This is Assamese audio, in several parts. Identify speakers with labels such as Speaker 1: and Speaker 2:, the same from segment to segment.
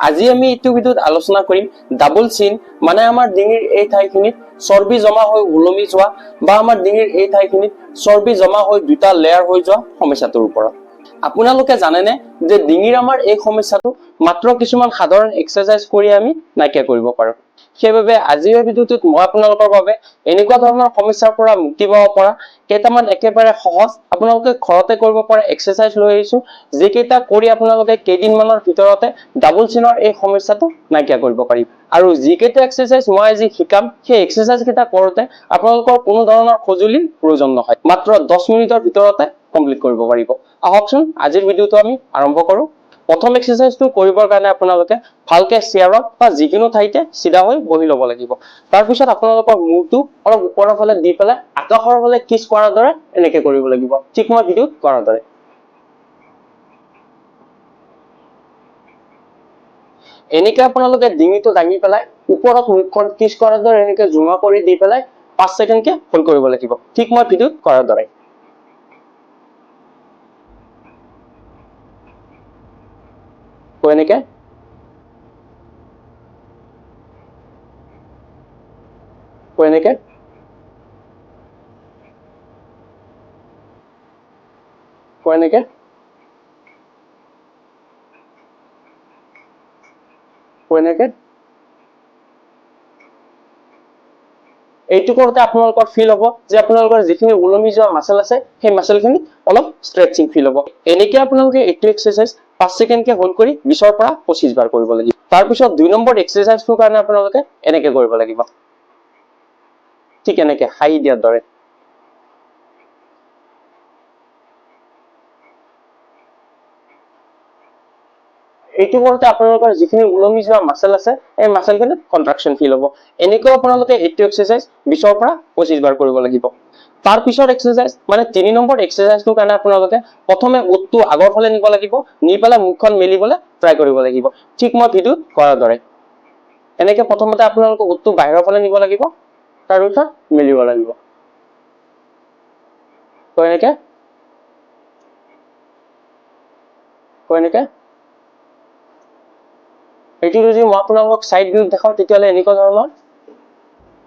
Speaker 1: আজি আমি এইটো ভিডিঅ'ত আলোচনা কৰিম ডাবল চিন মানে আমাৰ ডিঙিৰ এই ঠাইখিনিত চৰ্বি জমা হৈ ওলমি যোৱা বা আমাৰ ডিঙিৰ এই ঠাইখিনিত চৰ্বি জমা হৈ দুটা লেয়াৰ হৈ যোৱা সমস্যাটোৰ ওপৰত। আপোনালোকে জানেনে যে ডিঙিৰ আমাৰ এই সমস্যাটো মাত্ৰ কিছুমান সাধাৰণ এক্সাৰসাইজ কৰি আমি নাইকিয়া কৰিব পাৰোঁ। সেইবাবে আজিৰ ভিডিঅ'টোত মই আপোনালোকৰ বাবে এনেকুৱা ধৰণৰ সমস্যাৰ পৰা মুক্তি পাব পৰা কেইটামান একেবাৰে সহজ আপোনালোকে ঘৰতে কৰিব পৰা এক্সাৰসাইজ লৈ আহিছো, যিকেইটা কৰি আপোনালোকে কেইদিনমানৰ ভিতৰতে ডাবল চিনৰ এই সমস্যাটো নাইকিয়া কৰিব পাৰিব। আৰু যিকেইটা এক্সাৰসাইজ মই আজি শিকাম সেই এক্সাৰসাইজ কেইটা কৰোঁতে আপোনালোকৰ কোনো ধৰণৰ সঁজুলিৰ প্ৰয়োজন নহয়, মাত্ৰ 10 মিনিটৰ ভিতৰতে কমপ্লিট কৰিব পাৰিব। আহকচোন আজিৰ ভিডিঅ'টো আমি আৰম্ভ কৰোঁ। প্ৰথম এক্সাৰসাইজটো কৰিবৰ কাৰণে আপোনালোকে ভালকে চেয়াৰত বা যিকোনো ঠাইতে চিধা হৈ বহি ল'ব লাগিব। তাৰপিছত আপোনালোকৰ মূৰটো অলপ ওপৰৰ ফালে দি পেলাই আকাশৰ ফালে কিছ কৰাৰ দৰে এনেকে কৰিব লাগিব, ঠিক মই ভিডিঅ'ত কৰাৰ দৰে। এনেকে আপোনালোকে ডিঙিটো দাঙি পেলাই ওপৰত মুখখন কিছ কৰাৰ দৰে এনেকে জোঙা কৰি দি পেলাই 5 ছেকেণ্ডকে হোল্ড কৰিব লাগিব, ঠিক মই ভিডিঅ'ত কৰাৰ দৰে। এনেকে এনেকে এনেকে এনেকে এইটো কৰোঁতে আপোনালোকৰ ফিল হ'ব যে আপোনালোকৰ যিখিনি ওলমি যোৱা মাসল আছে সেই মাসলখিনি অলপ ষ্ট্ৰেচিং ফিল হ'ব। এনেকে আপোনালোকে এইটো এক্সাৰসাইজ 5 ছেকেণ্ডকে হোল্ড কৰি 20 পৰা 25 বাৰ কৰিব লাগিব। তাৰপিছত 2 নম্বৰ এক্সাৰসাইজটোৰ কাৰণে আপোনালোকে এনেকে কৰিব লাগিব, ঠিক এনেকে হাই দিয়াৰ দৰে। এইটো কৰোঁতে আপোনালোকৰ যিখিনি ওলমি যোৱা মাসল আছে এই মাসলখিনিত কন্ট্ৰাকশন ফিল হ'ব। এনেকৈ আপোনালোকে এইটো এক্সাৰসাইজ 20 পৰা 25 বাৰ কৰিব লাগিব। তাৰ পিছৰ এক্সাৰসাইজ মানে 3 নম্বৰ এক্সাৰসাইজটোৰ কাৰণে আপোনালোকে প্ৰথমে ওঠটো আগৰ ফালে নিব লাগিব, নি পেলাই মুখখন মেলিবলৈ ট্ৰাই কৰিব লাগিব, ঠিক মই ভিডিঅ'ত কৰাৰ দৰে। এনেকে প্ৰথমতে আপোনালোকে ওঠটো বাহিৰৰ ফালে নিব লাগিব, তাৰপিছত মেলিব লাগিব। এনেকে এনেকে এইটো যদি মই আপোনালোকক সাইড ভিউ দেখাও তেতিয়াহ'লে এনেকুৱা ধৰণৰ।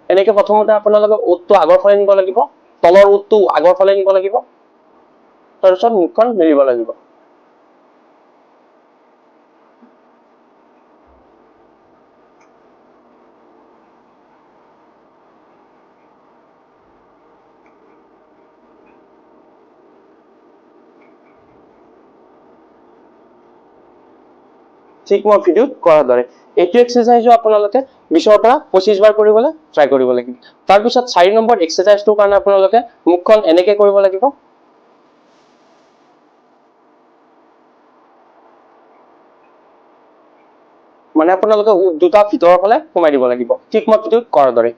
Speaker 1: এনেকে প্ৰথমতে আপোনালোকে ওঠটো আগৰ ফালে নিব লাগিব, তলৰ ওঠটো আগৰ ফালে নিব লাগিব, তাৰপিছত মুখখন মেলিব লাগিব। ঠিক মই ভিডিঅ'ত কৰাৰ দৰে। এইটো এক্সাৰসাইজো আপোনালোকে 20 পৰা 25 বাৰ কৰিবলৈ ট্ৰাই কৰিব লাগিব। তাৰপিছত 4 নম্বৰ এক্সাৰসাইজটোৰ কাৰণে আপোনালোকে মুখখন এনেকে কৰিব লাগিব, মানে আপোনালোকে দুটা ভিতৰৰ ফালে সোমাই দিব লাগিব, ঠিক মই ভিডিঅ'ত কৰাৰ দৰে।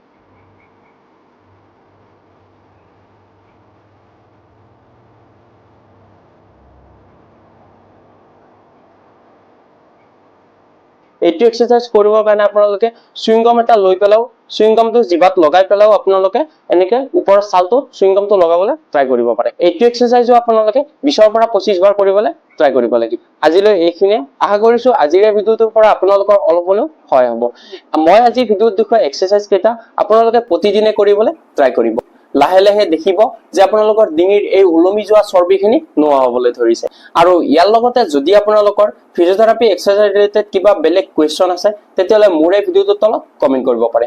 Speaker 1: এইটো এক্সাৰসাইজ কৰিবৰ কাৰণে আপোনালোকে চুইংগাম এটা লৈ পেলাও, চুইংগামটো জিভাত লগাই পেলাও আপোনালোকে এনেকে ওপৰৰ ছালটো চুইংগামটো লগাবলৈ ট্ৰাই কৰিব পাৰে। এইটো এক্সাৰসাইজো আপোনালোকে 20 পৰা 25 বাৰ কৰিবলৈ ট্ৰাই কৰিব লাগিব। আজিলৈ এইখিনিয়ে, আশা কৰিছো আজিৰ ভিডিঅ'টোৰ পৰা আপোনালোকৰ অলপ হ'লেও সহায় হ'ব। মই আজি ভিডিঅ'ত দেখুওৱা এক্সাৰসাইজ কেইটা আপোনালোকে প্ৰতিদিনে কৰিবলৈ ট্ৰাই কৰিব। লাহে লাহে দেখিব যে আপোনালোকৰ ডিঙিৰ এই ওলমি যোৱা চৰ্বিখিনি নোহোৱা হ'বলৈ ধৰিছে। আৰু ইয়াৰ লগতে যদি আপোনালোকৰ ফিজিঅথেৰাপি এক্সাৰসাইজ ৰিলেটেড কিবা বেলেগ কুৱেশ্যন আছে তেতিয়াহ'লে মোৰ এই ভিডিঅ'টোৰ তলত কমেন্ট কৰিব পাৰে।